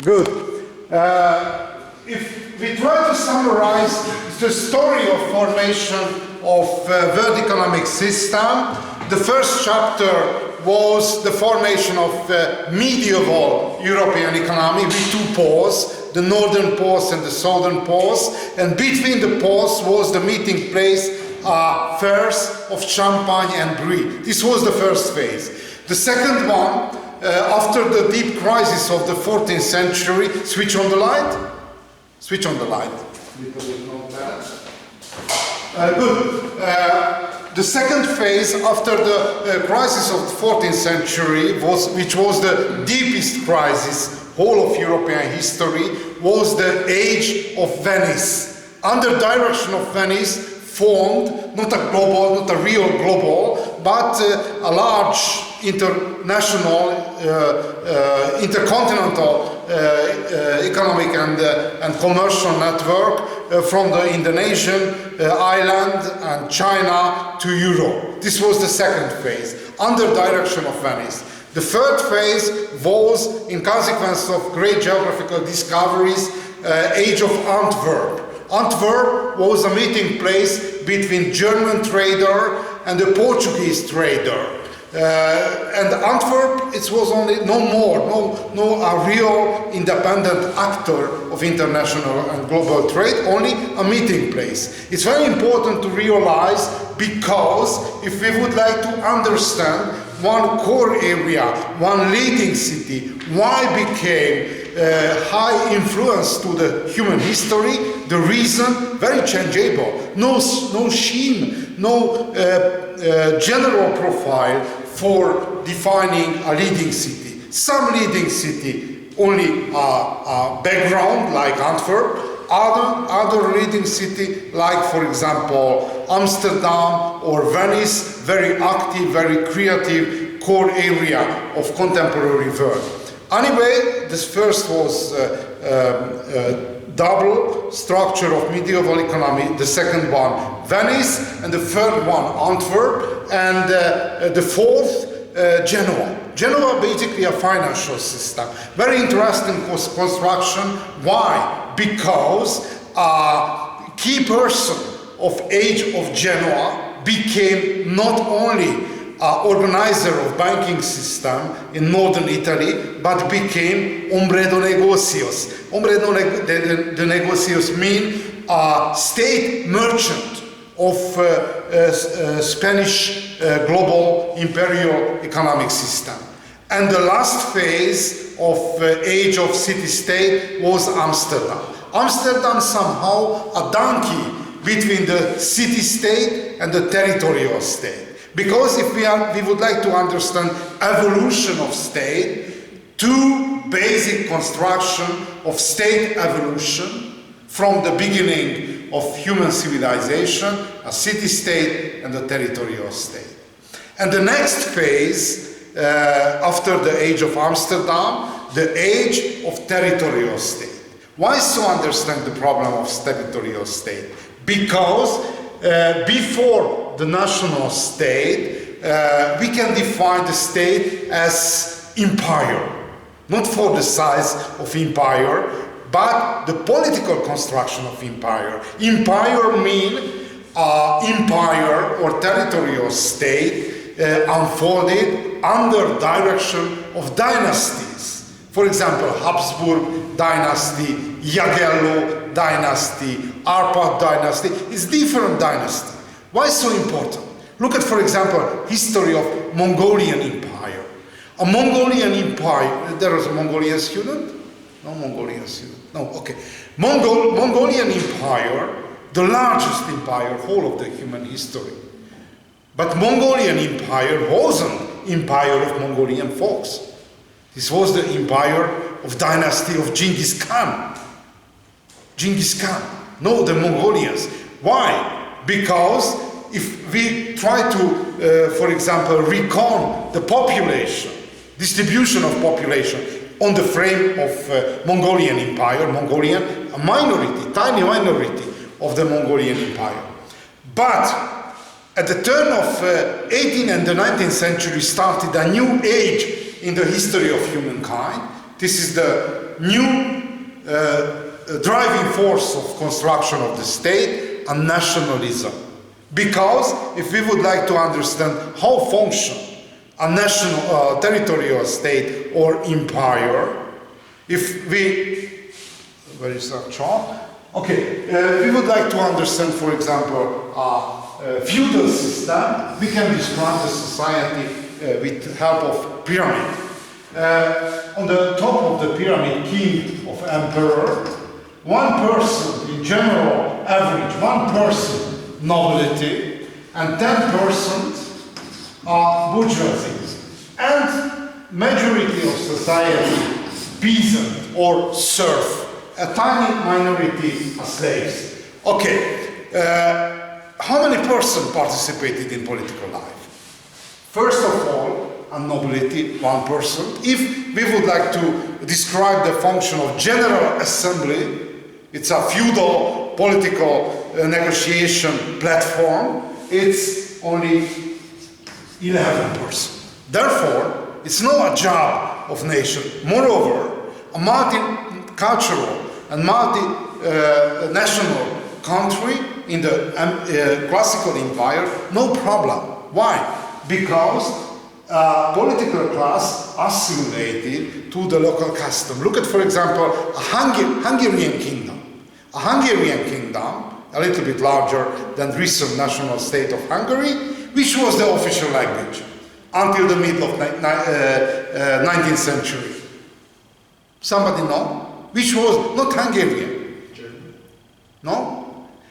Good. If we try to summarize the story of formation of world economic system, the first chapter was the formation of medieval European economy with two poles, the northern poles and the southern poles, and between the poles was the meeting place fairs of Champagne and Brie. This was the first phase. The second one, after the deep crisis of the 14th century, switch on the light. Switch on the light. Because it's not that. Good. The second phase after the crisis of the 14th century, which was the deepest crisis whole of European history, was the age of Venice. Under direction of Venice formed not a global, not a real global, but a large international, intercontinental economic and commercial network from the Indonesian island and China to Europe. This was the second phase, under direction of Venice. The third phase was, in consequence of great geographical discoveries, age of Antwerp. Antwerp was a meeting place between German trader and the Portuguese trader. And Antwerp, it was only no a real independent actor of international and global trade, only a meeting place. It's very important to realize, because if we would like to understand one core area, one leading city, why became high influence to the human history, the reason very changeable. No scheme, no general profile for defining a leading city. Some leading city only a background like Antwerp, other leading city like, for example, Amsterdam or Venice, very active, very creative core area of contemporary world. Anyway, this first was double structure of medieval economy, the second one Venice, and the third one Antwerp, and the fourth Genoa. Genoa basically a financial system. Very interesting construction. Why? Because a key person of age of Genoa became not only organizer of banking system in northern Italy, but became hombre de negocios. Hombre de negocios mean state merchant of Spanish global imperial economic system. And the last phase of age of city-state was Amsterdam. Amsterdam somehow a donkey between the city-state and the territorial state. Because if we would like to understand evolution of state, two basic construction of state evolution from the beginning of human civilization, a city-state and a territorial state. And the next phase, after the age of Amsterdam, the age of territorial state. Why so understand the problem of territorial state? Because before the national state, we can define the state as empire. Not for the size of empire, but the political construction of empire. Empire means empire or territorial state unfolded under direction of dynasties. For example, Habsburg dynasty, Jagiello dynasty, Arpad dynasty. It's different dynasty. Why so important? Look at, for example, history of Mongolian Empire. A Mongolian Empire, there was a Mongolian student? No Mongolian student, no, okay. Mongolian Empire, the largest empire, whole of the human history. But Mongolian Empire wasn't empire of Mongolian folks. This was the empire of dynasty of Genghis Khan. Genghis Khan, no, the Mongolians. Why? Because if we try to, for example, recon the population, distribution of population on the frame of Mongolian Empire, Mongolian, a minority, tiny minority of the Mongolian Empire. But at the turn of 18th and the 19th century started a new age in the history of humankind. This is the new driving force of construction of the state, and nationalism. Because if we would like to understand how function a national territorial state or empire, if we, where is that chart? Okay, we would like to understand, for example, a feudal system. We can describe the society with the help of pyramid. On the top of the pyramid, king of emperor, 1% in general average, 1% nobility, and 10% are bourgeoisie. And majority of society, peasant or serf, a tiny minority are slaves. Okay, how many persons participated in political life? First of all, a nobility, 1%. If we would like to describe the function of General Assembly, it's a feudal political negotiation platform, it's only 11%. Therefore, it's not a job of nation. Moreover, a multicultural and multinational country in the classical empire, no problem. Why? Because political class assimilated to the local custom. Look at, for example, a Hungarian kingdom. A Hungarian kingdom, a little bit larger than recent national state of Hungary, which was the official language until the middle of 19th century. Somebody know? Which was not Hungarian. German. No?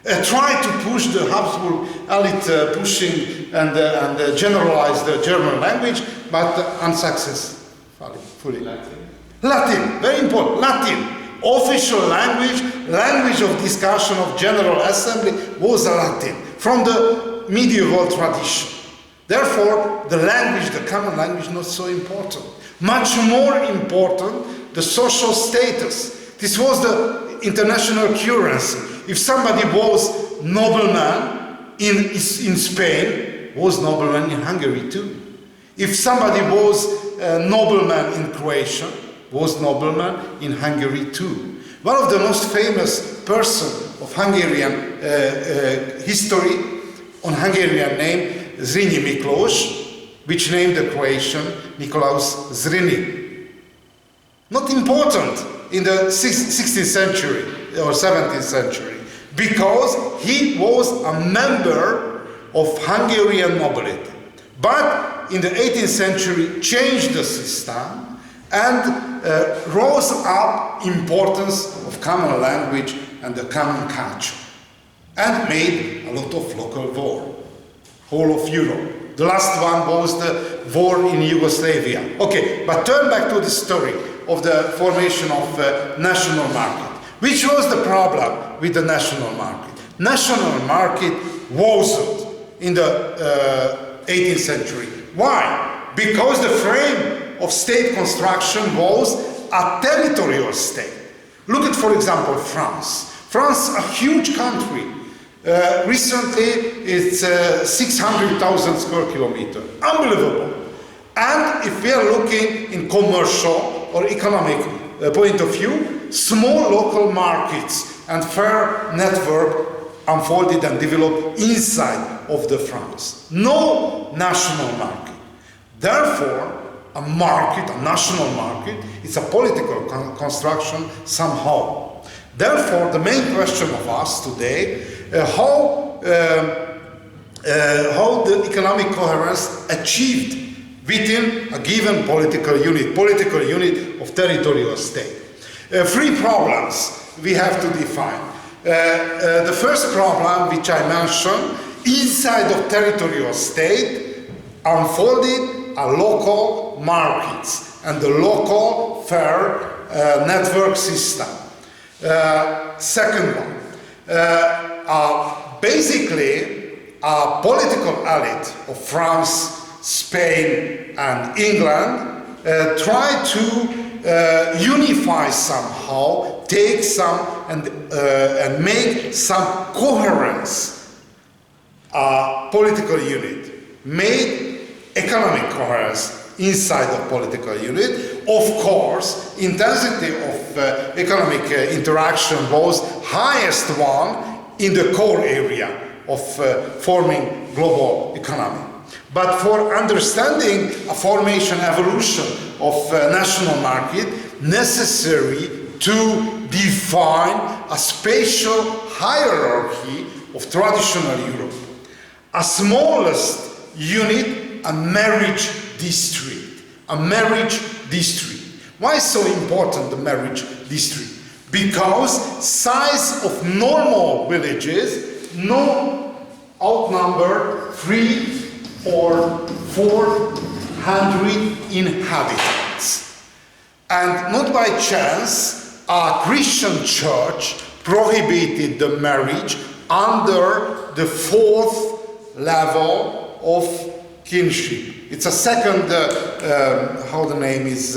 Tried to push the Habsburg elite, pushing and generalize the German language, but unsuccessfully. Latin, very important. Latin, official language, language of discussion of General Assembly was Latin from the medieval tradition. Therefore, the language, the common language, not so important. Much more important, the social status. This was the international currency. If somebody was nobleman in Spain, was nobleman in Hungary too. If somebody was nobleman in Croatia, was nobleman in Hungary too. One of the most famous person of Hungarian history, on Hungarian name, Zrínyi Miklós, which named the Croatian Nikolaus Zrínyi. Not important in the 16th century or 17th century, because he was a member of Hungarian nobility. But in the 18th century changed the system and rose up importance of common language and the common culture, and made a lot of local war, whole of Europe. The last one was the war in Yugoslavia. Okay, but turn back to the story of the formation of national market. Which was the problem with the national market? National market wasn't in the 18th century. Why? Because the frame of state construction was a territorial state. Look at, for example, France. France, a huge country. Recently, it's 600,000 square kilometers. Unbelievable. And if we are looking in commercial or economic point of view, small local markets and fair network unfolded and developed inside of the France. No national market. Therefore, a market, a national market, it's a political construction somehow. Therefore, the main question of us today, how the economic coherence achieved within a given political unit of territorial state. Three problems we have to define. The first problem, which I mentioned, inside of territorial state unfolded a local markets and the local fair network system. Second one, basically a political elite of France, Spain and England tried to unify somehow, take some and make some coherence political unit, made economic coherence inside the political unit, Of course, intensity of economic interaction was highest one in the core area of forming global economy. But for understanding a formation evolution of national market, necessary to define a spatial hierarchy of traditional Europe. A smallest unit, a marriage district. A marriage district. Why is so important the marriage district? Because size of normal villages no outnumber 300 or 400 inhabitants. And not by chance, a Christian church prohibited the marriage under the 4th level of kinship. It's a second, how the name is,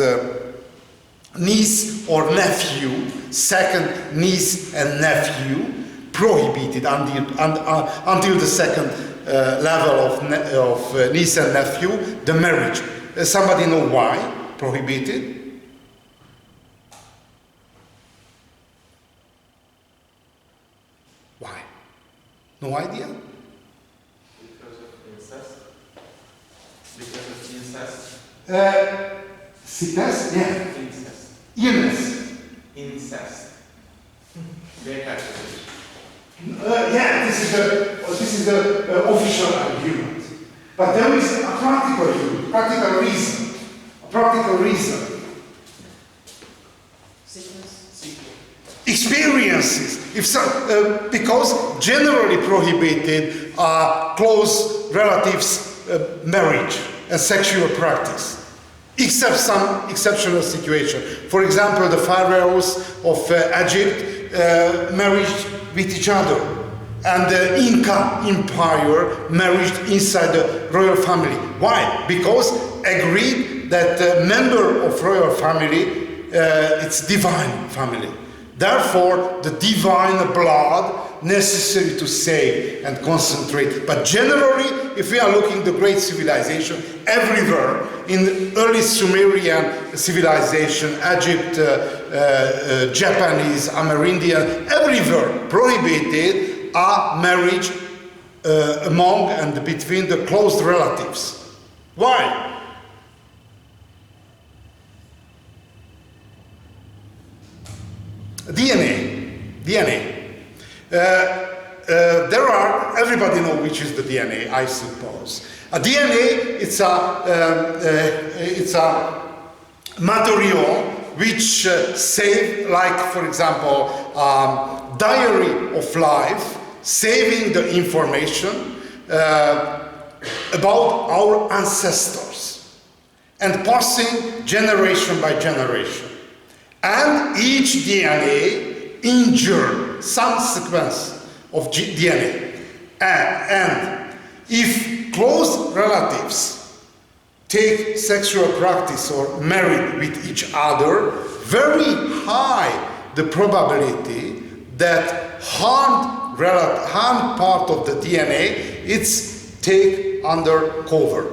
niece or nephew, second niece and nephew, prohibited until the second level of niece and nephew, the marriage. Somebody know why prohibited? Why? No idea? Because of incest. Because of incest. Sickness? Yeah. Incest. Illness. Incest. They catch it. Yeah, this is the official argument. But there is a practical reason. A practical reason. Experiences. If so, because generally prohibited are close relatives' marriage and sexual practice, except some exceptional situation. For example, the pharaohs of Egypt married with each other, and the Inca Empire married inside the royal family. Why? Because agreed that the member of royal family it's divine family. Therefore, the divine blood necessary to save and concentrate. But generally, if we are looking at the great civilization, everywhere in early Sumerian civilization, Egypt, Japanese, Amerindian, everywhere prohibited are marriage among and between the close relatives. Why? DNA. There are, everybody knows which is the DNA, I suppose. A DNA, it's a material which save, like for example, diary of life, saving the information about our ancestors and passing generation by generation. And each DNA injure some sequence of DNA. And if close relatives take sexual practice or marry with each other, very high the probability that harmed part of the DNA it's take under cover.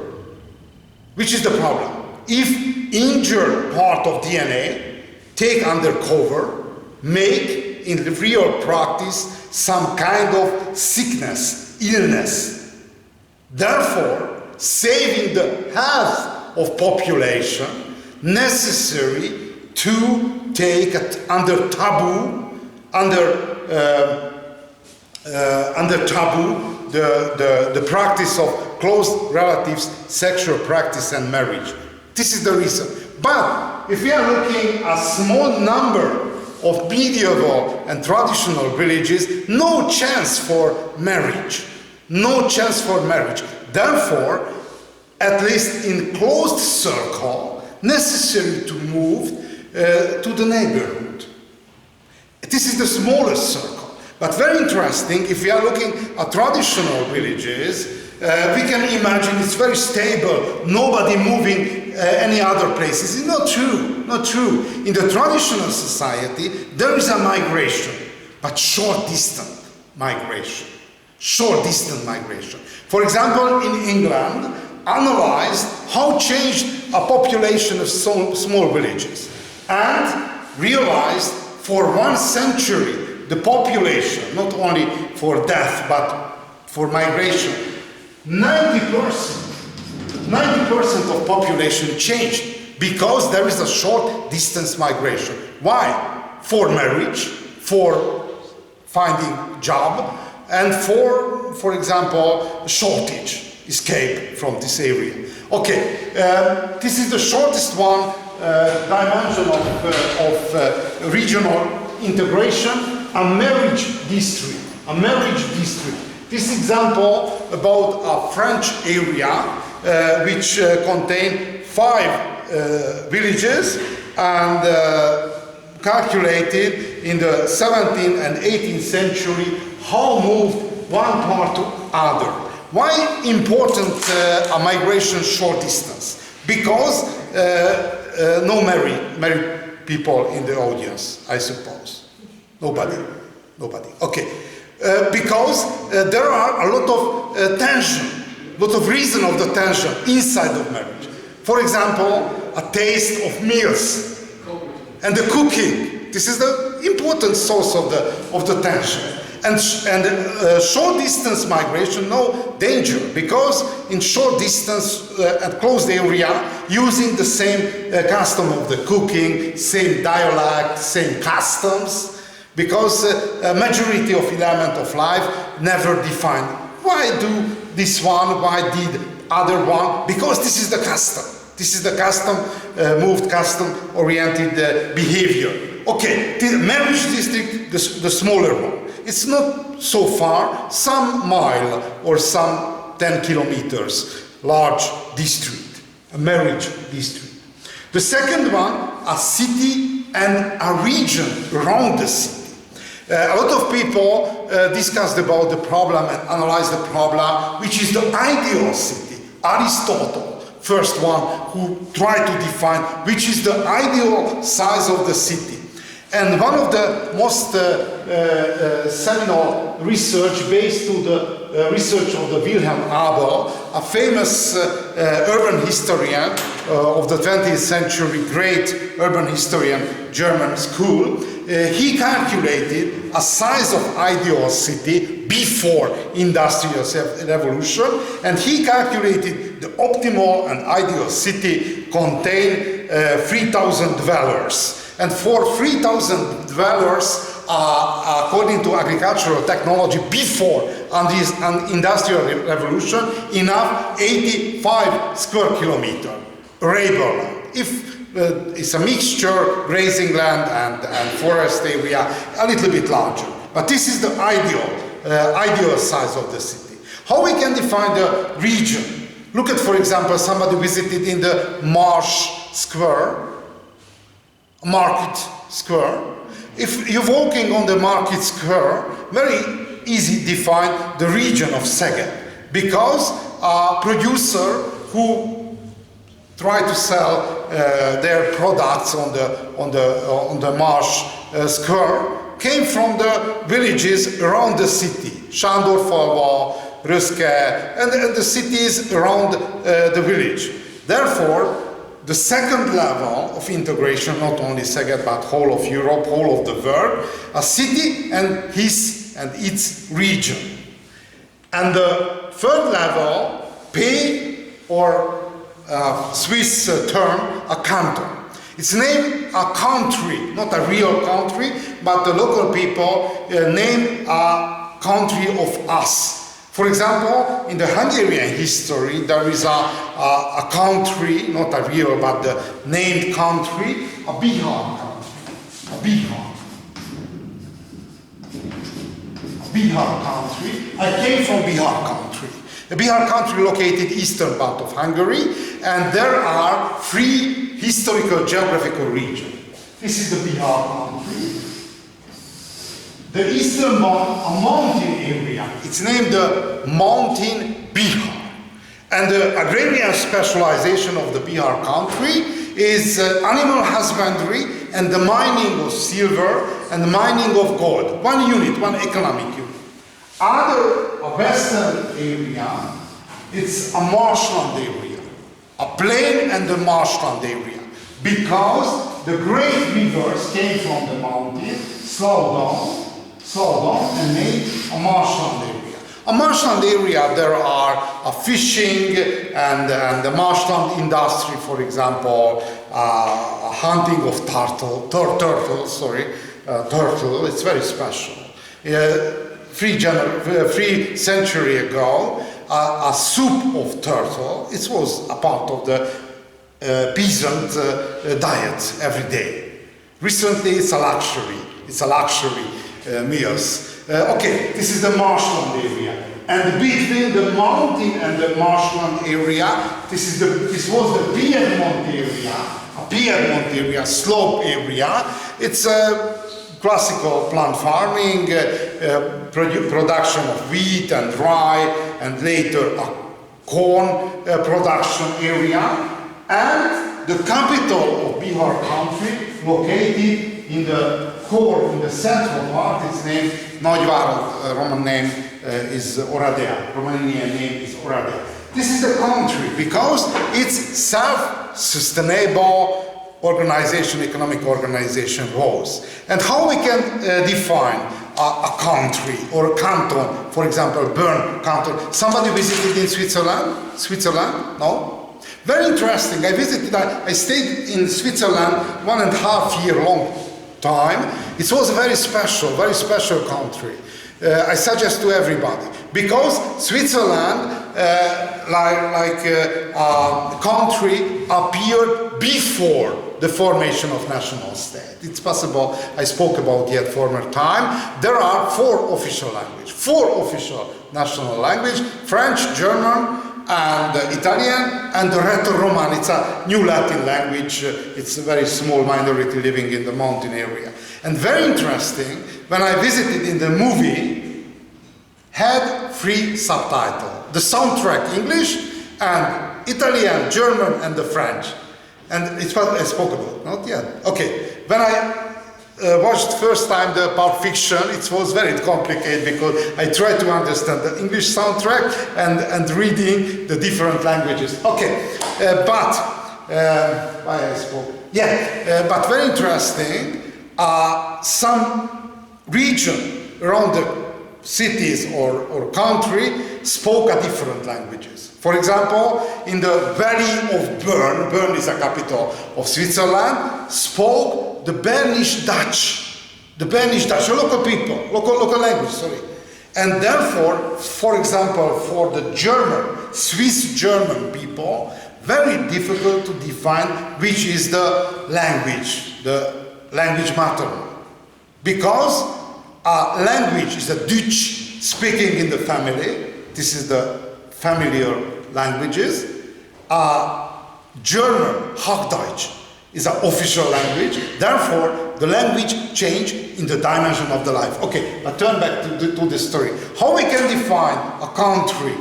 Which is the problem? If injured part of DNA take under cover, make in real practice some kind of sickness, illness. Therefore, saving the health of population necessary to take under taboo the practice of close relatives, sexual practice and marriage. This is the reason. But if we are looking at a small number of medieval and traditional villages, no chance for marriage. No chance for marriage. Therefore, at least in closed circle, necessary to move to the neighborhood. This is the smallest circle. But very interesting, if we are looking at traditional villages, we can imagine it's very stable, nobody moving any other places. It's not true, not true. In the traditional society, there is a migration, but short distance migration. Short distance migration. For example, in England, analyzed how changed a population of small villages and realized for 1 century the population, not only for death but for migration, 90% of population changed because there is a short distance migration. Why? For marriage, for finding job, and for example, shortage, escape from this area. Okay, this is the shortest one dimension of regional integration, a marriage district. This example about a French area which contain 5 villages and calculated in the 17th and 18th century how moved one part to other. Why important a migration short distance? Because no married people in the audience, I suppose. Nobody. Okay. Because there are a lot of tension, lot of reason of the tension inside of marriage. For example, a taste of meals and the cooking. This is the important source of the tension. And short distance migration, no danger, because in short distance and closed area, using the same custom of the cooking, same dialect, same customs, because a majority of element of life never defined. Why do this one? Why did other one? Because this is the custom. This is the custom, moved custom-oriented behavior. Okay, the marriage district, the smaller one. It's not so far, some mile or some 10 kilometers, large district, a marriage district. The second one, a city and a region around the city. A lot of people discussed about the problem and analyzed the problem, which is the ideal city. Aristotle, first one who tried to define which is the ideal size of the city. And one of the most seminal research based to the research of the Wilhelm Abel, a famous urban historian of the 20th century, great urban historian, German school, he calculated a size of ideal city before industrial revolution, and he calculated the optimal and ideal city contain 3,000 dwellers. And for 3,000 dwellers, according to agricultural technology before and industrial revolution, enough 85 square kilometer arable land. If it's a mixture, grazing land and forest area, a little bit larger. But this is the ideal size of the city. How we can define the region? Look at, for example, somebody visited in the Marsh Square, Market Square. If you're walking on the Market Square, very easy define the region of Szeged, because a producer who try to sell their products on the Marsh Square came from the villages around the city, Sándorfalva, Röszke, and the cities around the village. Therefore, the second level of integration, not only Szeged, but whole of Europe, whole of the world, a city and its region. And the third level, P, or Swiss term, a canton. It's named a country, not a real country, but the local people name a country of us. For example, in the Hungarian history, there is a country, not a real, but the named country, a Bihar country. A Bihar country. I came from Bihar country. The Bihar country located eastern part of Hungary, and there are 3 historical geographical regions. This is the Bihar country. The eastern one, a mountain area. It's named the Mountain Bihar. And the agrarian specialization of the Bihar country is animal husbandry and the mining of silver and the mining of gold. One unit, one economic unit. A western area, it's a marshland area. a plain and a marshland area, because the great rivers came from the mountain, slowed down and made a marshland area. A marshland area, there are a fishing and the marshland industry, for example, hunting of turtle, it's very special. 3 centuries ago, a soup of turtle, it was a part of the peasant diet every day. Recently, it's a luxury meals. Okay, this is the marshland area. And between the mountain and the marshland area, this was the Piedmont area, slope area. It's a classical plant farming, production of wheat and rye, and later a corn production area. And the capital of Bihar country, located in the core, in the central part, its name, Nagyvárad, Roman name is Oradea, Romanian name is Oradea. This is the country because it's self-sustainable organization, economic organization was. And how we can define a country or a canton, for example, Bern canton. Somebody visited in Switzerland? Switzerland? No? Very interesting. I stayed in Switzerland 1.5 year long time. It was a very special country. I suggest to everybody, because Switzerland, country appeared before the formation of national state. It's possible, I spoke about it former time. There are 4 official national language, French, German, and Italian, and the Rhetor-Roman. It's a new Latin language. It's a very small minority living in the mountain area. And very interesting, when I visited in the movie, had 3 subtitles. The soundtrack English, and Italian, German, and the French. And it's what I spoke about, not yet. Okay, when I watched first time the Pulp Fiction, it was very complicated because I tried to understand the English soundtrack and reading the different languages. Okay, why I spoke? Yeah, but very interesting, some region around the cities or country spoke a different languages. For example, in the valley of Bern is a capital of Switzerland, spoke the Bernish Dutch, a local people, local language, sorry. And therefore, for example, for the Swiss German people, very difficult to define which is the language matter. Because language is a Dutch speaking in the family, this is the familiar languages. German, Hochdeutsch, is an official language. Therefore, the language changed in the dimension of the life. Okay, but turn back to the story. How we can define a country?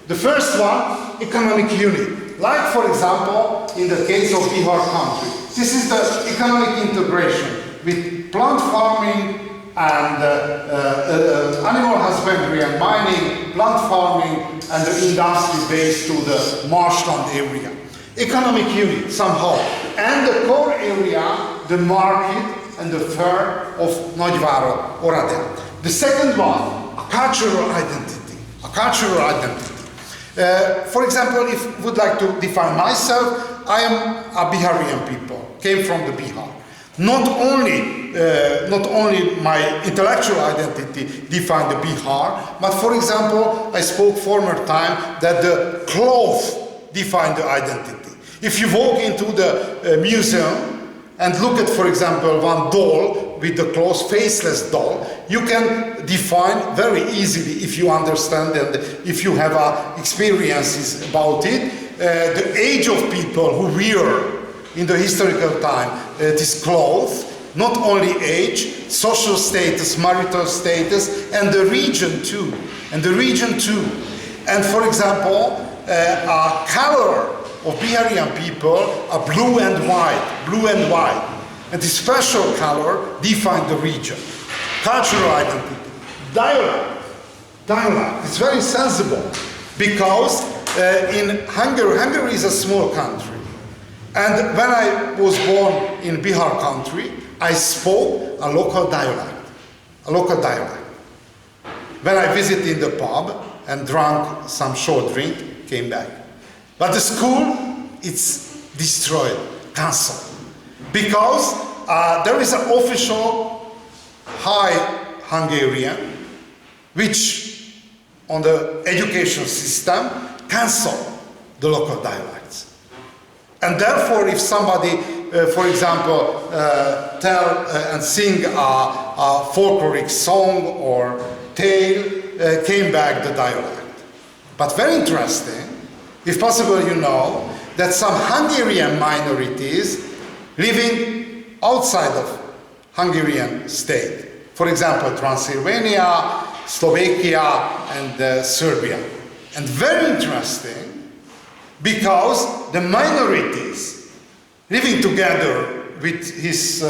The first one, economic unit. Like, for example, in the case of Bihar country. This is the economic integration with plant farming and animal husbandry and mining, plant farming, and the industry based to the marshland area. Economic unit, somehow. And the core area, the market and the fair of Nagyvárad, Oradea. The second one, a cultural identity. For example, if I would like to define myself, I am a Biharian people, came from the Bihar. Not only my intellectual identity defined the Bihar, but for example, I spoke former time that the clothes define the identity. If you walk into the museum and look at, for example, one doll with the clothes, faceless doll, you can define very easily, if you understand and if you have experiences about it, the age of people who wear in the historical time this clothes, not only age, social status, marital status, and the region too. And for example, a color of Biharian people are blue and white. And this special color defines the region. Cultural identity. Dialect. It's very sensible because in Hungary. Hungary is a small country. And when I was born in Bihar country, I spoke a local dialect. A local dialect. When I visited in the pub and drank some short drink, came back. But the school, it's destroyed, cancelled. Because there is an official High Hungarian, which on the education system cancel the local dialects. And therefore, if somebody, for example, tell and sing a folkloric song or tale, came back the dialect. But very interesting, if possible, you know that some Hungarian minorities living outside of Hungarian state, for example, Transylvania, Slovakia, and Serbia. And very interesting, because the minorities living together with his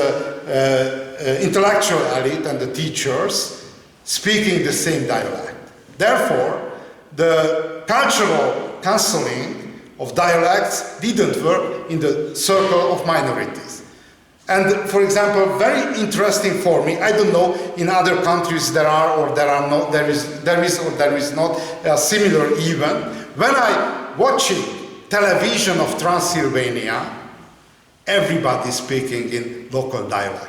intellectual elite and the teachers speaking the same dialect. Therefore, the cultural cancelling of dialects didn't work in the circle of minorities. And for example, very interesting for me, I don't know in other countries there are or there are not, there is or there is not a similar event. When I watching television of Transylvania, everybody speaking in local dialect.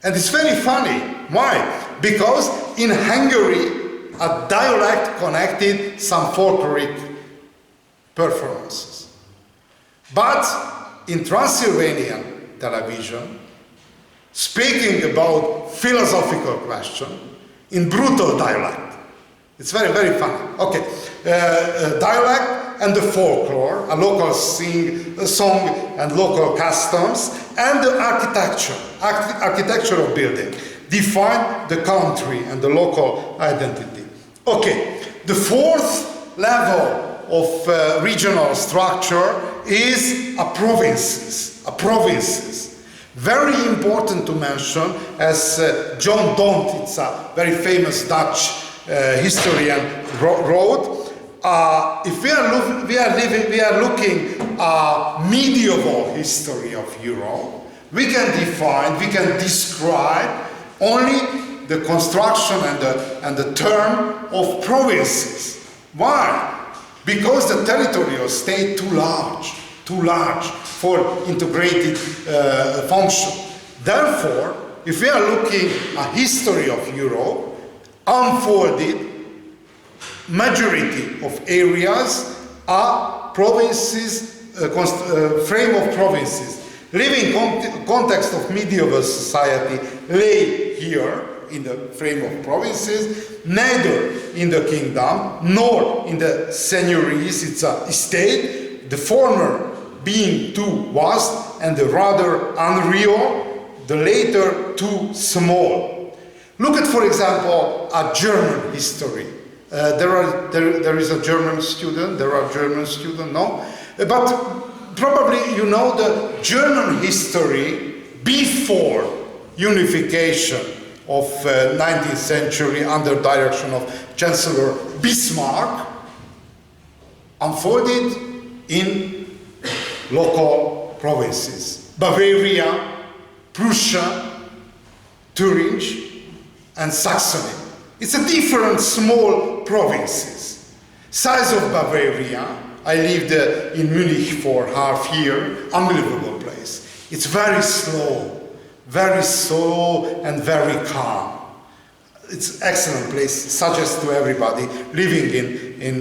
And it's very funny. Why? Because in Hungary, a dialect connected some folkloric performances. But in Transylvanian television, speaking about philosophical question in brutal dialect. It's very, very funny. Okay, dialect and the folklore, a local song and local customs, and the architectural building define the country and the local identity. Okay, the fourth level of regional structure is a provinces. Very important to mention, as John Dondt, it's a very famous Dutch historian, wrote. If we are looking medieval history of Europe, we can describe only the construction and the term of provinces. Why? Because the territorial state too large for integrated function. Therefore, if we are looking at history of Europe, unfolded majority of areas are provinces, frame of provinces. Living context of medieval society lay here in the frame of provinces, neither in the kingdom nor in the seigneuries, it's a state, the former being too vast and the rather unreal, the later too small. Look at, for example, a German history. There is a German student, no? But probably you know the German history before unification of 19th century under direction of Chancellor Bismarck, unfolded in local provinces. Bavaria, Prussia, Thuringia, and Saxony. It's a different small provinces. Size of Bavaria, I lived in Munich for half year, unbelievable place. It's very slow and very calm. It's excellent place, suggest to everybody living in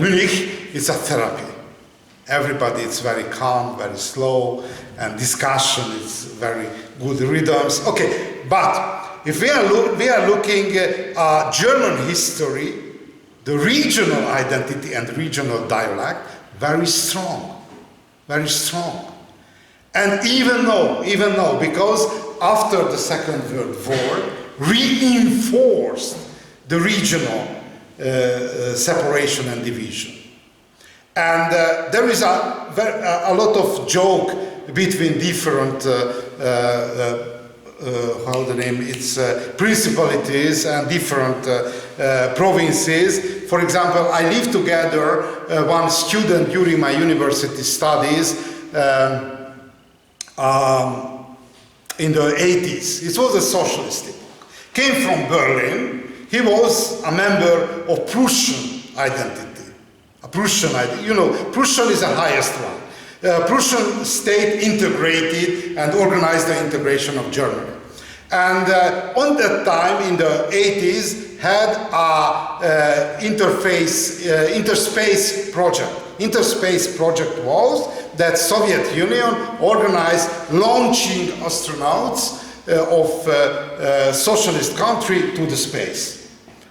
Munich, it's a therapy. Everybody is very calm, very slow, and discussion is very good rhythms. Okay, but if we are looking at German history, the regional identity and regional dialect, very strong. And even though, because after the Second World War, reinforced the regional separation and division. And there is a lot of joke between different how the name, it's principalities and different provinces. For example, I lived together one student during my university studies in the 80s. It was a socialist. Came from Berlin. He was a member of Prussian identity. A Prussian identity. You know, Prussian is the highest one. Prussian state integrated and organized the integration of Germany. And on that time, in the 80s, had a interspace project. Interspace project was that Soviet Union organized launching astronauts of socialist country to the space.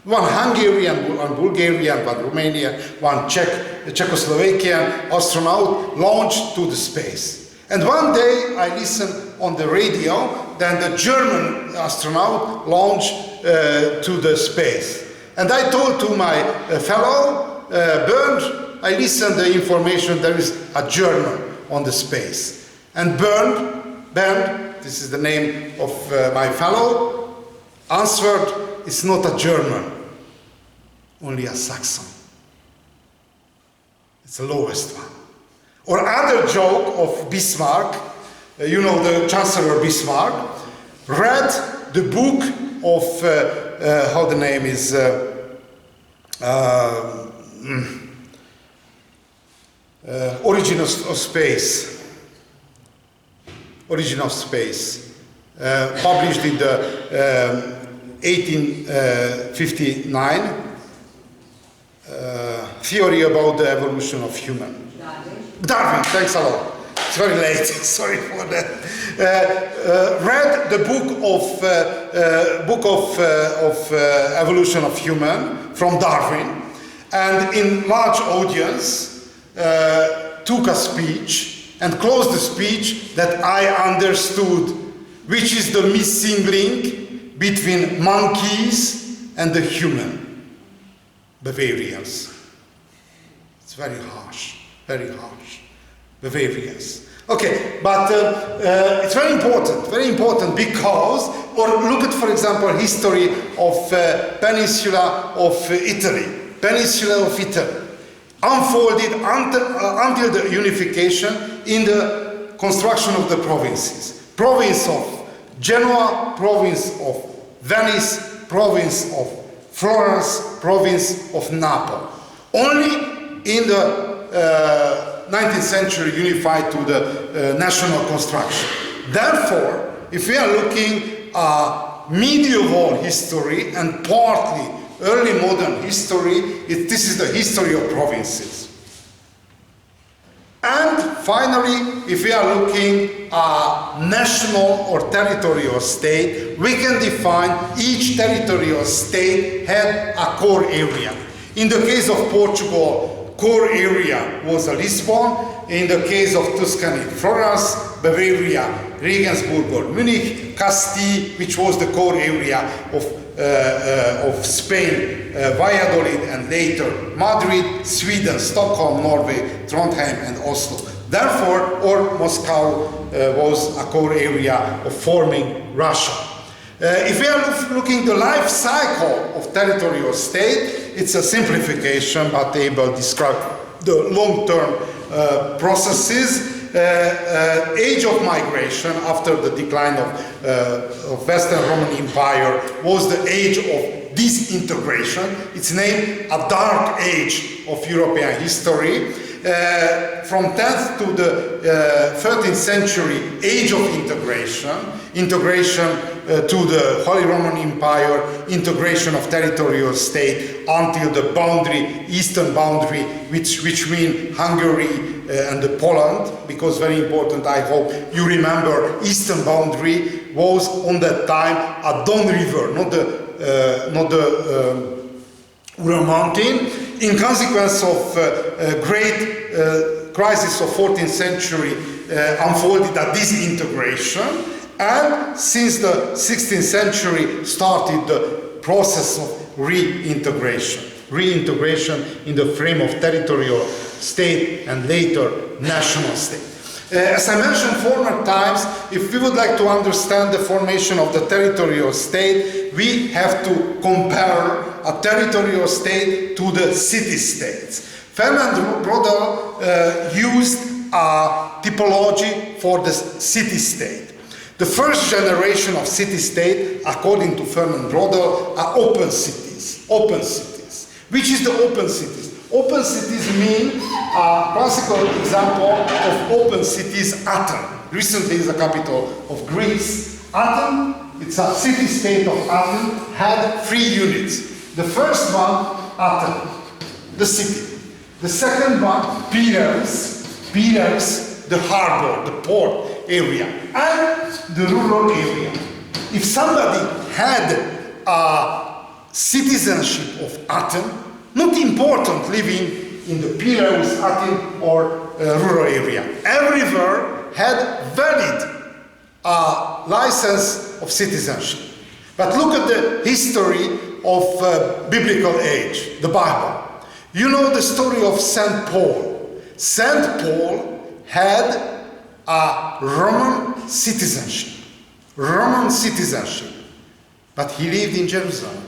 One Hungarian, one Bulgarian, one Romanian, one Czechoslovakian astronaut launched to the space. And one day I listened on the radio, then the German astronaut launched to the space. And I told to my fellow, Bernd, I listened the information, there is a German on the space. And Bernd, this is the name of my fellow, answered, it's not a German, only a Saxon. It's the lowest one. Or other joke of Bismarck, you know the Chancellor Bismarck, read the book of, how the name is, Origin of Space. Origin of Space, published in the 1859, theory about the evolution of human. Darwin, thanks a lot. It's very late, sorry for that. Read the book of evolution of human from Darwin, and in large audience took a speech and closed the speech that I understood, which is the missing link between monkeys and the human, Bavarians. It's very harsh, Bavarians. Okay, but it's very important because, or look at, for example, history of Peninsula of Italy, unfolded until the unification in the construction of the provinces. Province of Genoa, province of Venice, province of Florence, province of Naples. Only in the 19th century unified to the national construction. Therefore, if we are looking at medieval history and partly early modern history, this is the history of provinces. And finally, if we are looking at national or territorial state, we can define each territorial state had a core area. In the case of Portugal, core area was Lisbon. In the case of Tuscany, Florence, Bavaria, Regensburg or Munich, Castile, which was the core area of Spain, Valladolid, and later Madrid, Sweden, Stockholm, Norway, Trondheim, and Oslo. Therefore, or Moscow was a core area of forming Russia. If we are looking at the life cycle of territorial state, it's a simplification, but able to describe the long-term processes. Age of migration after the decline of Western Roman Empire was the age of disintegration. It's named a dark age of European history. From 10th to the 13th century, age of integration to the Holy Roman Empire, integration of territorial state until the boundary, eastern boundary, which mean Hungary and Poland, because very important, I hope you remember, eastern boundary was on that time a Don River, not the Ural Mountain. In consequence of great crisis of 14th century unfolded a disintegration, and since the 16th century started the process of reintegration in the frame of territorial state and later national state. As I mentioned former times, if we would like to understand the formation of the territorial state, we have to compare a territorial state to the city-states. Fernand Braudel used a typology for the city-state. The first generation of city-state, according to Fernand Braudel, are open cities. Open cities. Which is the open cities? Open cities mean a classical example of open cities, Athens. Recently is the capital of Greece. Athens, it's a city-state of Athens, had 3 units. The first one, Athens, the city. The second one, Piraeus, the harbor, the port area, and the rural area. If somebody had a citizenship of Athens, not important living in the Piraeus, Athens, or rural area, everywhere had valid license of citizenship. But look at the history of biblical age, the Bible. You know the story of St. Paul. St. Paul had a Roman citizenship. Roman citizenship. But he lived in Jerusalem.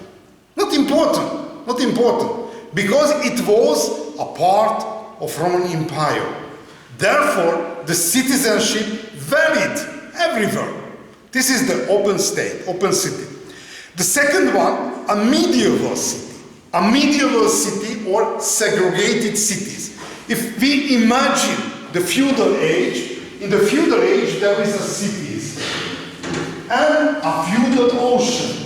Not important, not important. Because it was a part of Roman Empire. Therefore, the citizenship valid everywhere. This is the open state, open city. The second one, a medieval city. A medieval city or segregated cities. If we imagine the feudal age, in the feudal age there is a cities and a feudal ocean.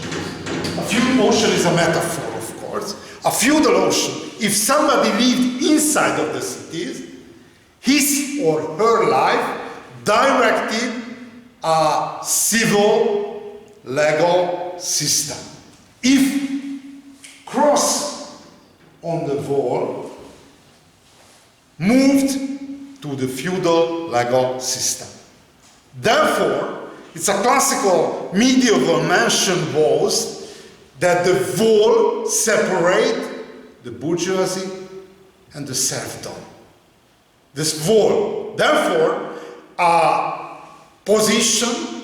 A feudal ocean is a metaphor, of course. A feudal ocean. If somebody lived inside of the cities, his or her life directed a civil legal system. If cross on the wall moved to the feudal legal system. Therefore, it's a classical medieval mansion walls that the wall separate the bourgeoisie and the serfdom. This wall, therefore, a position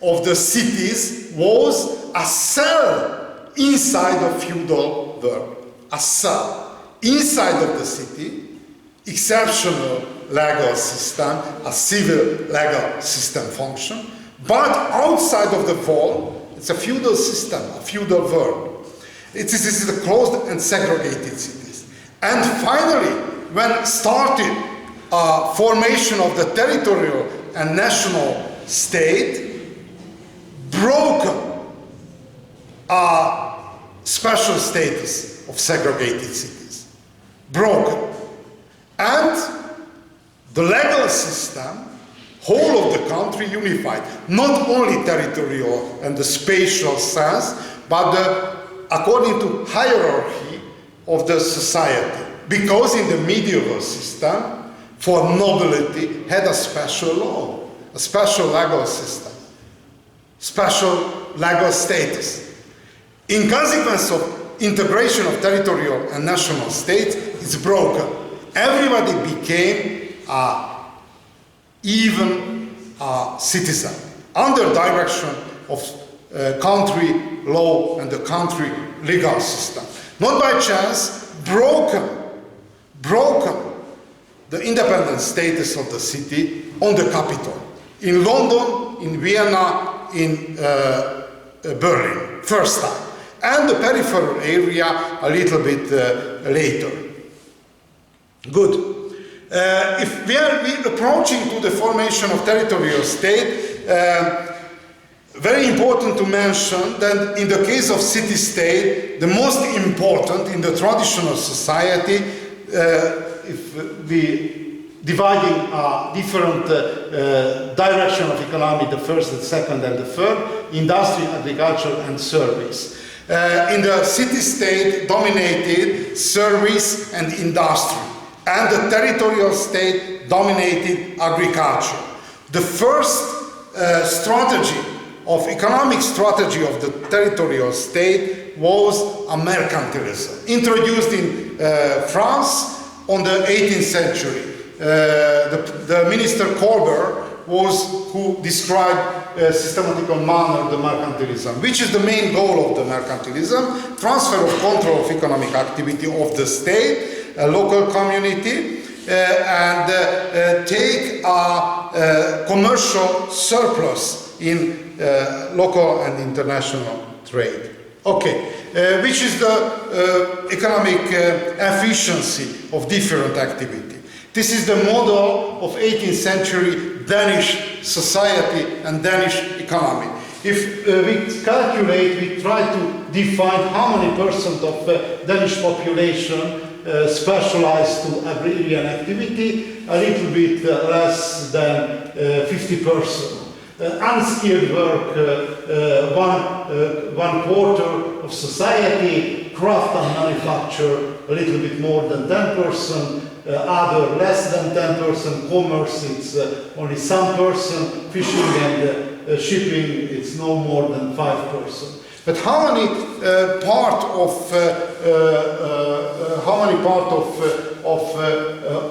of the cities was a cell inside of feudal world, a cell inside of the city, exceptional legal system, a civil legal system function, but outside of the wall, it's a feudal system, a feudal world. This is the closed and segregated cities. And finally, when started formation of the territorial and national state, broken special status of segregated cities. Broken. And the legal system, whole of the country unified, not only territorial and the spatial sense, but according to hierarchy of the society. Because in the medieval system, for nobility had a special law, a special legal system, special legal status. In consequence of integration of territorial and national states, it's broken. Everybody became even a citizen under direction of country law and the country legal system. Not by chance, broken the independent status of the city on the capital. In London, in Vienna, in Berlin, first time. And the peripheral area a little bit later. Good. If we are approaching to the formation of territorial state, very important to mention that in the case of city-state, the most important in the traditional society, if we dividing different direction of economy, the first, the second, and the third, industry, agriculture, and service. In the city-state dominated service and industry, and the territorial state dominated agriculture. The first economic strategy of the territorial state was a mercantilism, introduced in France on the 18th century. the minister Colbert was who described systematical manner the mercantilism. Which is the main goal of the mercantilism? Transfer of control of economic activity of the state, a local community, and take a commercial surplus in local and international trade. Okay, which is the economic efficiency of different activity. This is the model of 18th century Danish society and Danish economy. If we calculate, we try to define how many percent of Danish population specialized to agrarian activity, a little bit less than 50%. Unskilled work, one quarter of society, craft and manufacture, a little bit more than 10%, other less than 10%, commerce it's only some percent, fishing and shipping it's no more than 5%. But how many part of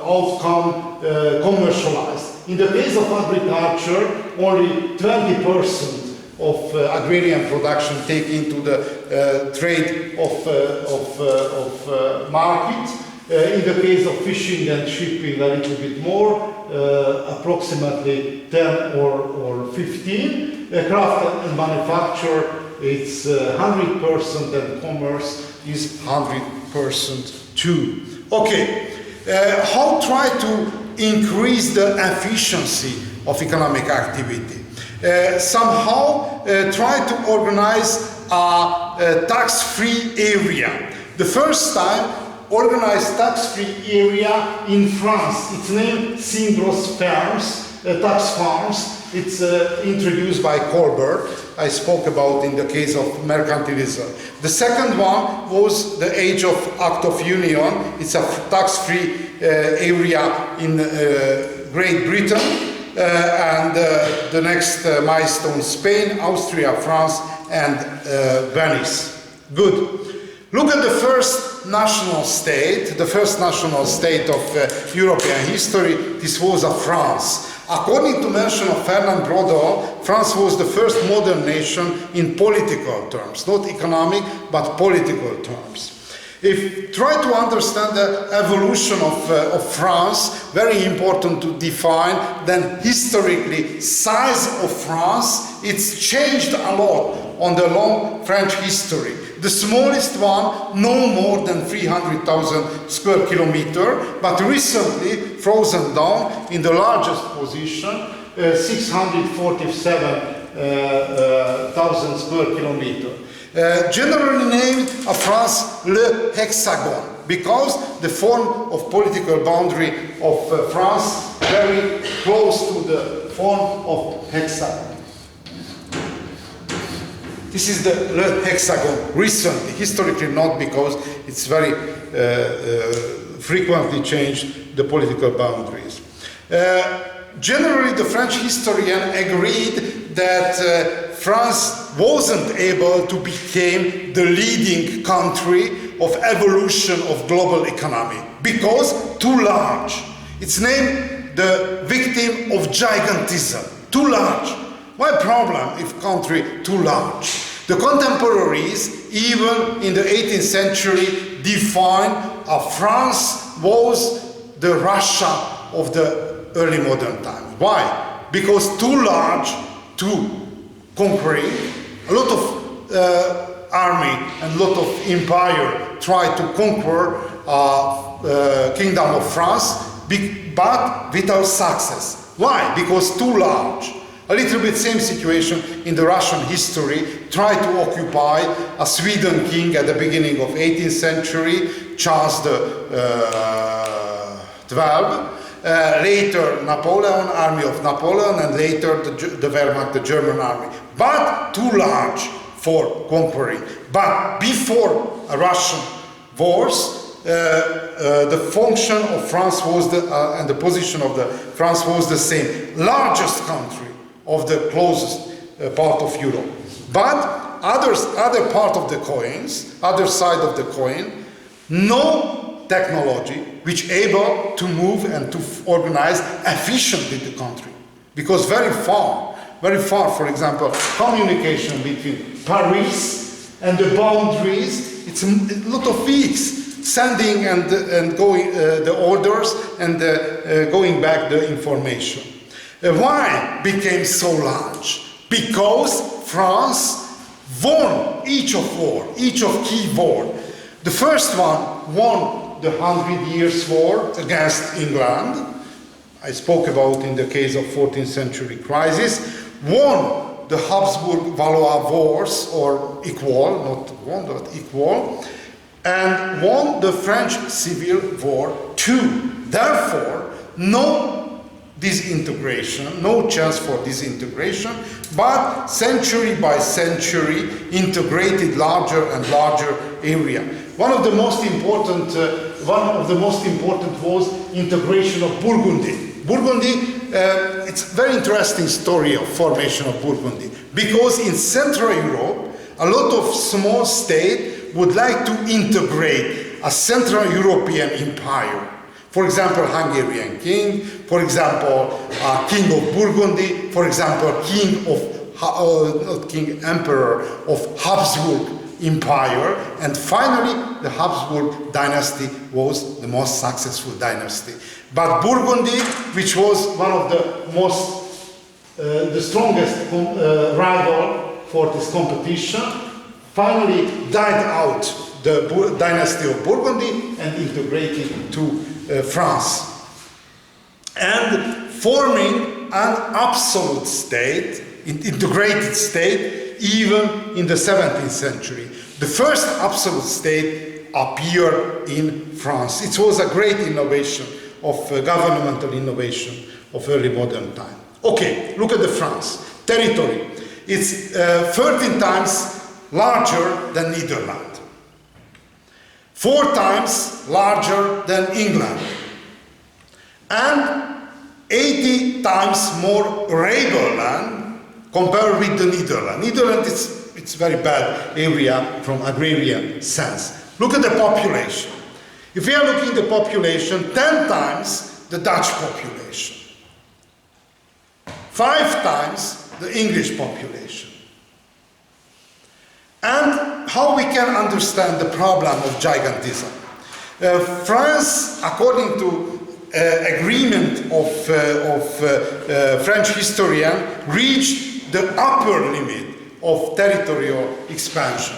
outcome commercialized? In the case of agriculture, only 20% of agrarian production take into the trade of market. In the case of fishing and shipping, a little bit more, approximately 10 or 15. Craft and manufacture, it's 100%, and commerce is 100% too. Okay, how try to increase the efficiency of economic activity? Somehow try to organize a tax-free area. The first time organized tax-free area in France. It's named Singros Farms, tax farms. It's introduced by Colbert. I spoke about in the case of mercantilism. The second one was the age of Act of Union. It's a tax-free area in Great Britain. And the next milestone, Spain, Austria, France, and Venice. Good. Look at the first national state, of European history. This was France. According to mention of Fernand Braudel, France was the first modern nation in political terms, not economic, but political terms. If try to understand the evolution of France, very important to define, then historically, size of France, it's changed a lot on the long French history. The smallest one, no more than 300,000 square kilometers, but recently frozen down in the largest position, 647,000 square kilometers. Generally named France le hexagon, because the form of political boundary of France very close to the form of hexagon. This is the le hexagon recently, historically not, because it's very frequently changed the political boundaries. Generally, the French historian agreed that France wasn't able to become the leading country of evolution of global economy because too large. It's named the victim of gigantism. Too large. Why problem if country too large? The contemporaries, even in the 18th century, defined France was the Russia of the early modern times. Why? Because too large to conquering. A lot of army and a lot of empire tried to conquer kingdom of France, but without success. Why? Because too large. A little bit same situation in the Russian history, tried to occupy a Sweden king at the beginning of 18th century, Charles XII. Later Napoleon, army of Napoleon, and later the Wehrmacht, the German army. But too large for conquering. But before Russian wars, the function of France was and the position of France was the same. Largest country of the closest part of Europe. But other part of the coins, other side of the coin, no technology which able to move and to organize efficiently the country. Because very far, for example, communication between Paris and the boundaries, it's a lot of weeks, sending and going the orders and going back the information. Why became so large? Because France won each of key war. The first one won the 100 Years' War against England. I spoke about in the case of 14th century crisis. Won the Habsburg-Valois wars, or equal, not won, but equal. And won the French Civil War too. Therefore, no disintegration, no chance for disintegration, but century by century integrated larger and larger area. One of the most important was integration of Burgundy. Burgundy, it's a very interesting story of formation of Burgundy, because in Central Europe, a lot of small states would like to integrate a Central European empire. For example, Hungarian king, for example, king of Burgundy, for example, emperor of Habsburg Empire, and finally the Habsburg dynasty was the most successful dynasty. But Burgundy, which was one of the strongest rival for this competition, finally died out the dynasty of Burgundy and integrated to France, and forming an absolute state, integrated state, even in the 17th century. The first absolute state appeared in France. It was a great innovation of governmental innovation of early modern time. Okay, look at the France territory. It's 13 times larger than Netherlands. 4 times larger than England, and 80 times more arable land compared with the Netherlands. Netherlands, it's very bad area from agrarian sense. Look at the population. If we are looking at the population, 10 times the Dutch population, 5 times the English population. And how we can understand the problem of gigantism? France, according to agreement of French historian, reached the upper limit of territorial expansion,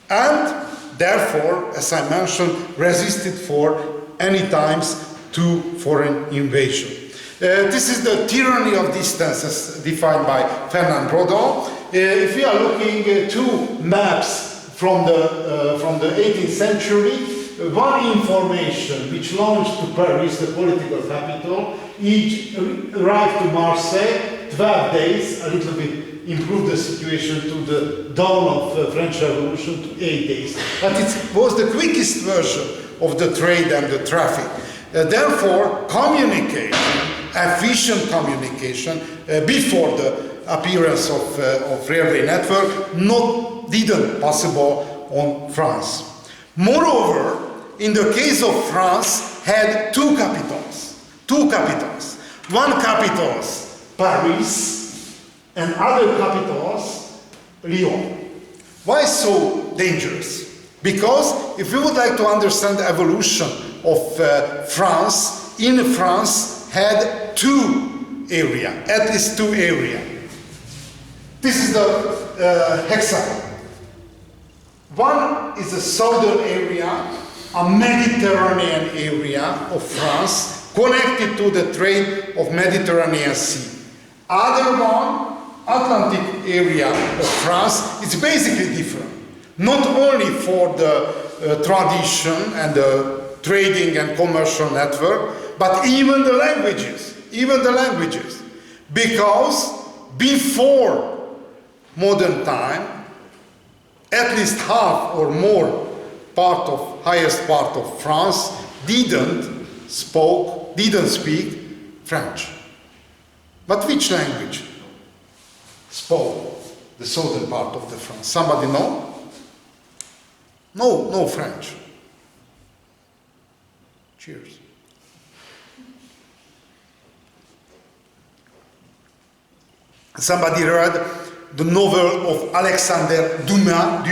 and therefore, as I mentioned, resisted for any times to foreign invasion. This is the tyranny of distance as defined by Fernand Braudel. If we are looking at 2 maps from the 18th century, one information which launched to Paris, the political capital, each arrived to Marseille, 12 days, a little bit improved the situation to the dawn of the French Revolution to 8 days. But it was the quickest version of the trade and the traffic. Therefore, communication, efficient communication, before the appearance of railway network, didn't possible on France. Moreover, in the case of France, had 2 capitals. One capital, Paris, and other capitals, Lyon. Why so dangerous? Because if we would like to understand the evolution of France, in France had 2 areas, at least 2 areas. This is the hexagon. One is the southern area, a Mediterranean area of France, connected to the trade of Mediterranean Sea. Other one, Atlantic area of France, it's basically different. Not only for the tradition and the trading and commercial network, but even the languages. Because before modern time, at least half or more highest part of France didn't speak French. But which language spoke the southern part of the France? Somebody know? No French. Cheers. Somebody read the novel of Alexander Dumas.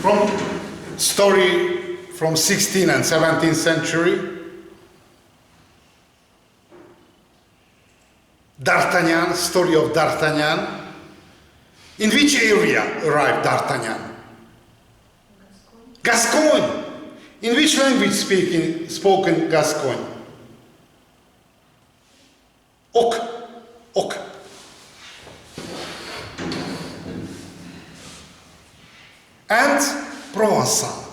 From story from 16th and 17th century. D'Artagnan, story of D'Artagnan. In which area arrived D'Artagnan? Gascogne. In which language spoken Gascogne? Oc. And Provençal.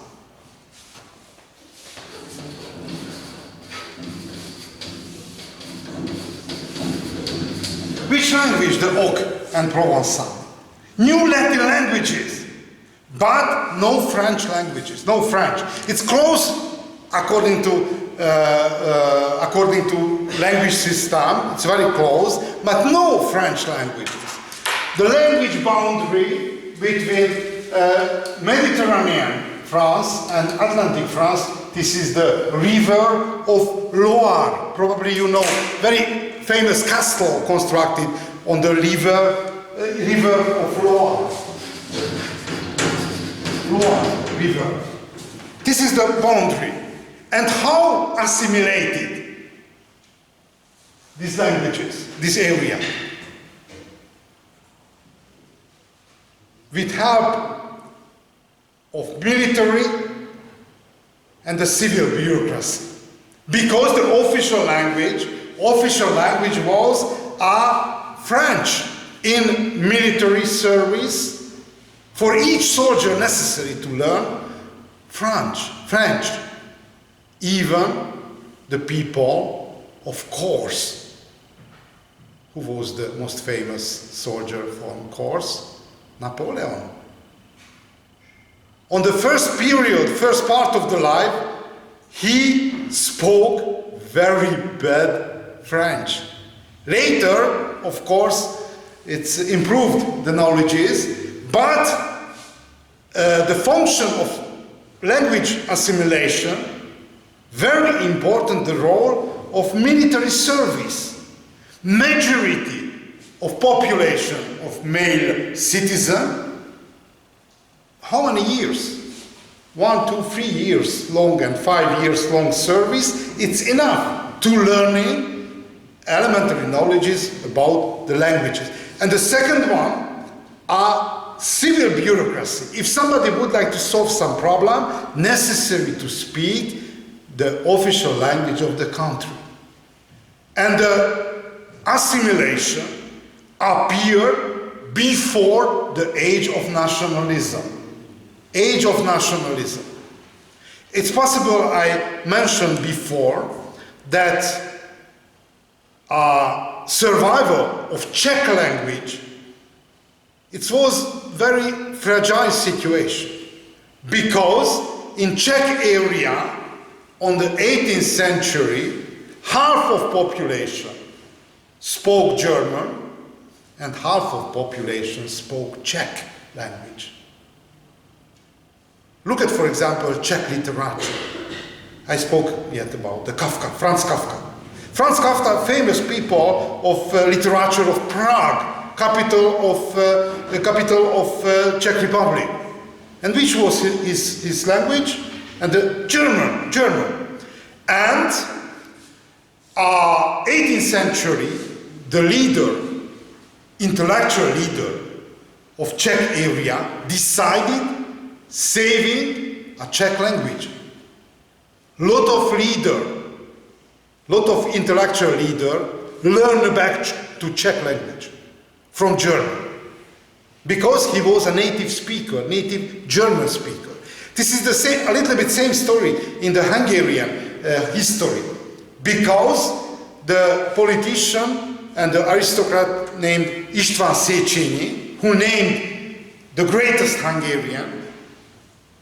Which language? The Oc and Provençal. New Latin languages, but no French languages, no French. It's close according to language system, it's very close, but no French languages. The language boundary between Mediterranean France and Atlantic France, this is the river of Loire. Probably you know, very famous castle constructed on the river of Loire. Loire river. This is the boundary. And how assimilated these languages, this area? With help of military and the civil bureaucracy. Because the official language was French. In military service, for each soldier necessary to learn French. Even the people of Corse. Who was the most famous soldier from Corse? Napoleon. On the first part of the life, he spoke very bad French. Later, of course, it's improved the knowledges, but the function of language assimilation, very important, the role of military service. Majority of population of male citizen, how many years? 1, 2, 3 years long and 5 years long service, it's enough to learning elementary knowledges about the languages. And the second one are civil bureaucracy. If somebody would like to solve some problem, necessary to speak the official language of the country. And the assimilation appeared before the age of nationalism. Age of nationalism. It's possible, I mentioned before, that survival of Czech language, it was very fragile situation, because in Czech area on the 18th century, half of population spoke German and half of population spoke Czech language. Look at, for example, Czech literature. I spoke yet about the Kafka, Franz Kafka. Franz Kafka, famous people of literature of Prague, capital of Czech Republic. And which was his language? And the German. And 18th century, the intellectual leader of Czech area decided saving a Czech language. Lot of intellectual leader learn back to Czech language from German, because he was a native speaker, native German speaker. This is the same, a little bit same story in the Hungarian history, because the politician and the aristocrat named István Széchenyi, who named the greatest Hungarian,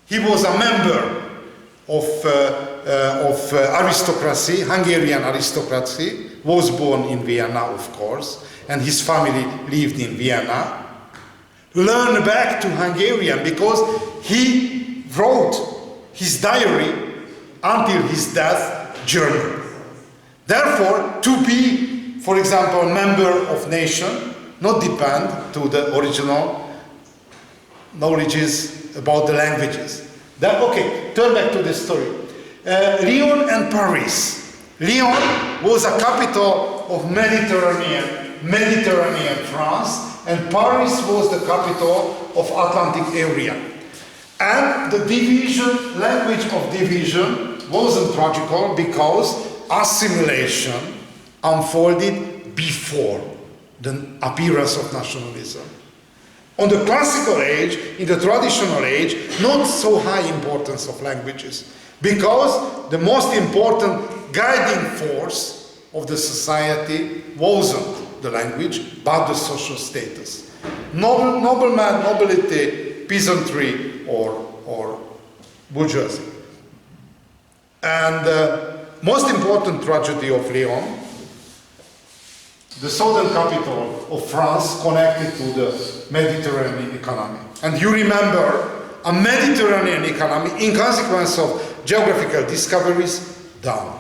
he was a member of aristocracy, Hungarian aristocracy, was born in Vienna, of course, and his family lived in Vienna. learn back to Hungarian because he wrote his diary until his death German. Therefore, to be, for example, a member of nation, not depend to the original knowledges about the languages. Okay, turn back to the story. Lyon and Paris. Lyon was a capital of Mediterranean France, and Paris was the capital of Atlantic area. And the division, language of division, wasn't tragical because assimilation unfolded before the appearance of nationalism. On the classical age, in the traditional age, not so high importance of languages, because the most important guiding force of the society wasn't the language, but the social status. Nobleman, nobility, peasantry, or bourgeoisie. And most important tragedy of Lyon, the southern capital of France connected to the Mediterranean economy. And you remember, a Mediterranean economy, in consequence of geographical discoveries, down.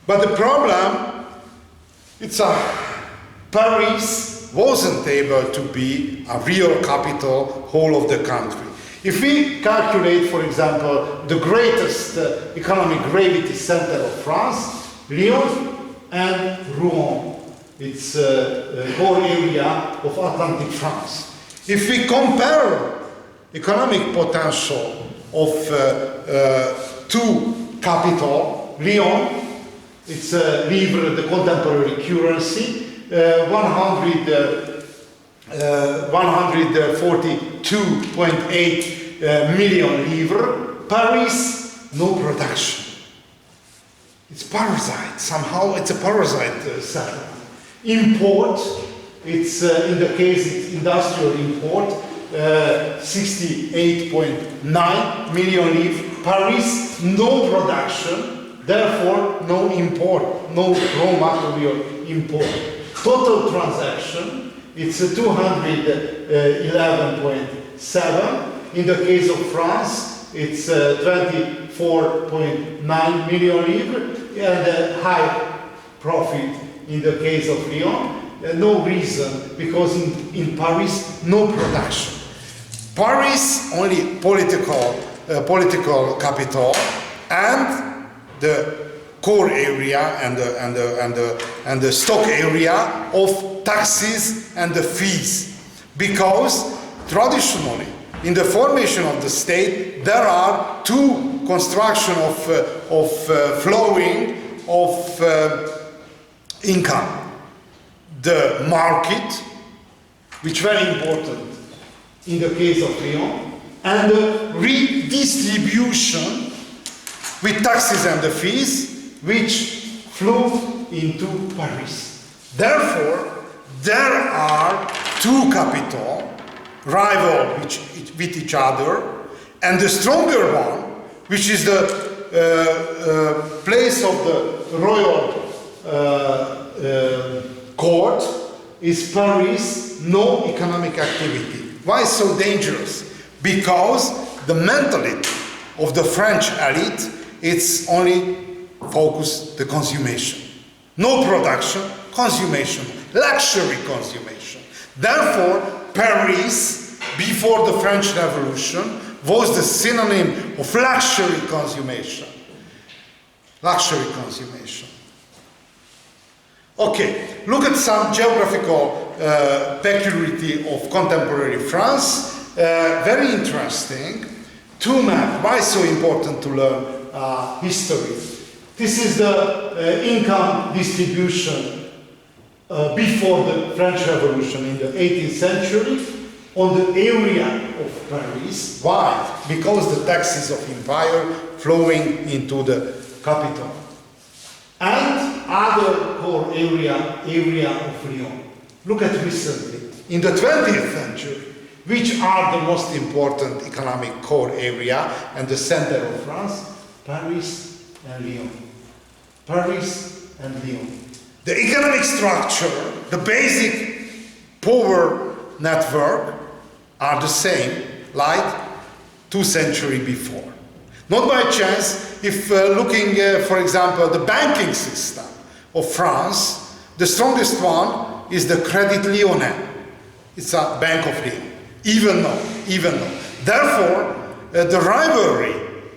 But the problem, Paris wasn't able to be a real capital whole of the country. If we calculate, for example, the greatest economic gravity center of France, Lyon and Rouen, it's a core area of Atlantic France. If we compare economic potential of two capitals, Lyon, it's livre, the contemporary currency, 142.8 million livres. Paris, no production. It's parasite, somehow it's a parasite settlement. Import, it's in the case it's industrial import, 68.9 million livres. Paris, no production, therefore no import, no raw material import. Total transaction, it's 211.7. In the case of France, it's 24.9 million livres, and a high profit in the case of Lyon. No reason, because in Paris, no production. Paris, only political capital, and the core area and the stock area of taxes and the fees. Because traditionally, in the formation of the state, there are two construction of flowing of income. The market, which is very important in the case of Lyon, and the redistribution with taxes and the fees, which flow into Paris. Therefore, there are two capitals, rival with each other, and the stronger one, which is the place of the royal court, is Paris, no economic activity. Why so dangerous? Because the mentality of the French elite, it's only focus the consummation. No production, consummation, luxury consummation. Therefore, Paris, before the French Revolution, was the synonym of luxury consummation. Luxury consummation. Okay, look at some geographical peculiarity of contemporary France. Very interesting. Two maps. Why so important to learn history? This is the income distribution before the French Revolution in the 18th century on the area of Paris. Why? Because the taxes of empire flowing into the capital. And other core area of Lyon. Look at recently. In the 20th century, which are the most important economic core area and the center of France? Paris and Lyon. Paris and Lyon. The economic structure, the basic power network are the same like 2 centuries before. Not by chance, if looking, for example, the banking system of France, the strongest one is the Crédit Lyonnais. It's a bank of Lyon, even though. Therefore, the rivalry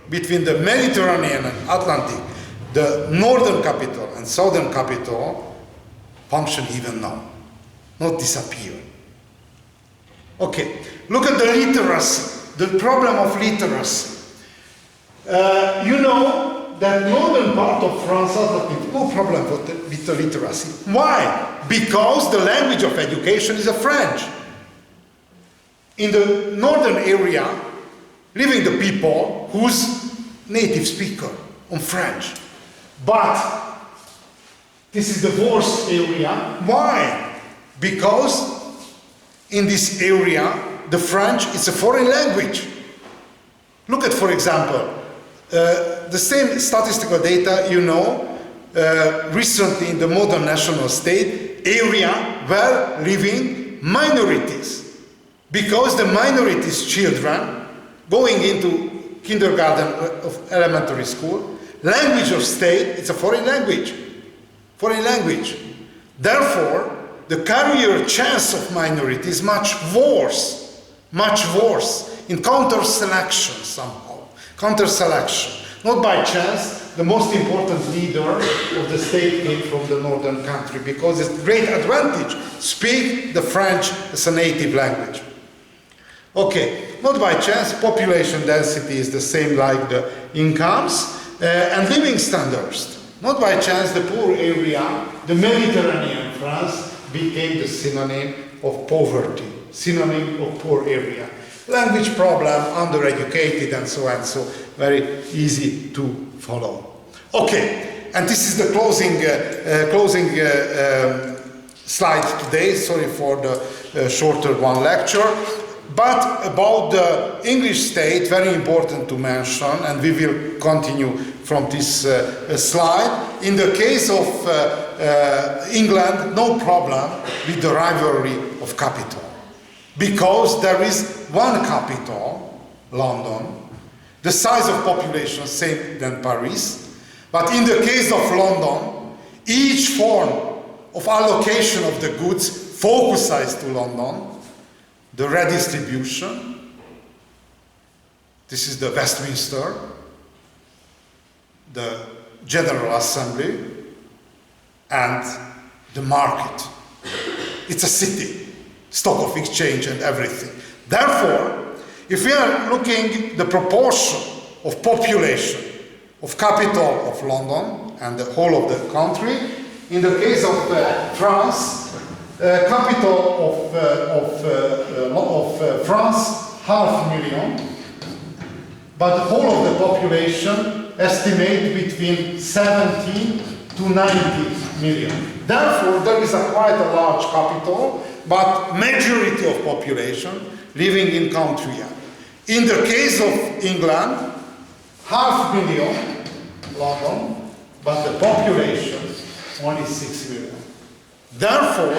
between the Mediterranean and Atlantic, the northern capital and southern capital, function even now, not disappear. Okay, look at the literacy, the problem of literacy. You know that northern part of France has no problem with the literacy. Why? Because the language of education is a French. In the northern area, living the people whose native speaker on French. But this is the worst area. Why? Because in this area, the French is a foreign language. Look at, for example, the same statistical data, you know, recently in the modern national state area were living minorities. Because the minorities children going into kindergarten of elementary school, language of state, it's a foreign language. Foreign language. Therefore, the career chance of minorities is much worse in counter-selection somehow. Counter-selection. Not by chance, the most important leader of the state came from the northern country because it's a great advantage. Speak the French as a native language. Okay, not by chance, population density is the same like the incomes and living standards. Not by chance, the poor area, the Mediterranean France, became the synonym of poverty, synonym of poor area. Language problem, undereducated and so on, so very easy to follow. Okay, and this is the closing slide today. Sorry for the shorter one lecture. But about the English state, very important to mention, and we will continue from this slide. In the case of England, no problem with the rivalry of capital. Because there is one capital, London, the size of population same than Paris, but in the case of London, each form of allocation of the goods focuses to London, the redistribution, this is the Westminster, the General Assembly, and the market. It's a city. Stock of exchange and everything. Therefore, if we are looking the proportion of population of capital of London and the whole of the country, in the case of France, capital of France, 500,000, but the whole of the population estimate between 17 to 90 million. Therefore, there is quite a large capital, but majority of population living in country. In the case of England, 500,000 London, but the population only 6 million. Therefore,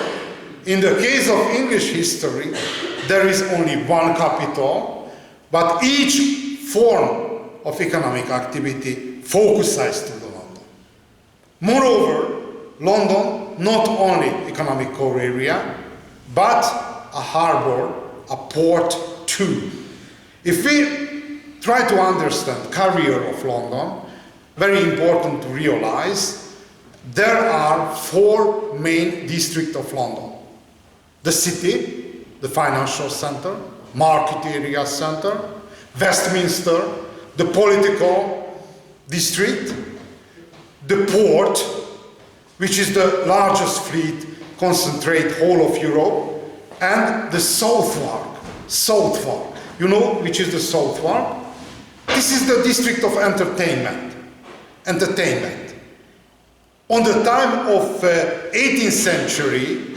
in the case of English history, there is only one capital, but each form of economic activity focuses to the London. Moreover, London, not only economic core area, but a harbor, a port too. If we try to understand career of London, very important to realize there are 4 main districts of London. The city, the financial center, market area center, Westminster, the political district, the port, which is the largest fleet concentrate whole of Europe, and the Southwark. Southwark. You know which is the Southwark? This is the district of entertainment. Entertainment. On the time of 18th century,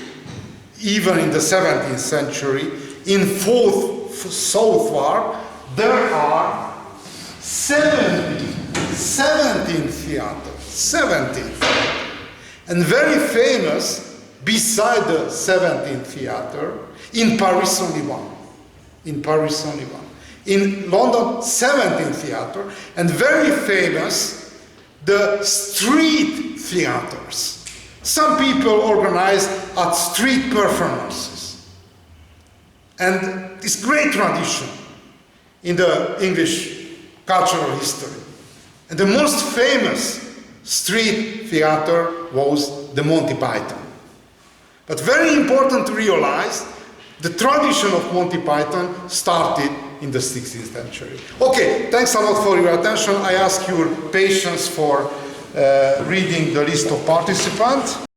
even in the 17th century, in Southwark, there are 17 theaters. 17. And very famous beside the 17th theater. In Paris, only one. In Paris, only one. In London, 17th theater, and very famous, the street theaters. Some people organize at street performances. And this great tradition in the English cultural history. And the most famous street theater was the Monty Python. But very important to realize, the tradition of Monty Python started in the 16th century. Okay, thanks a lot for your attention. I ask your patience for reading the list of participants.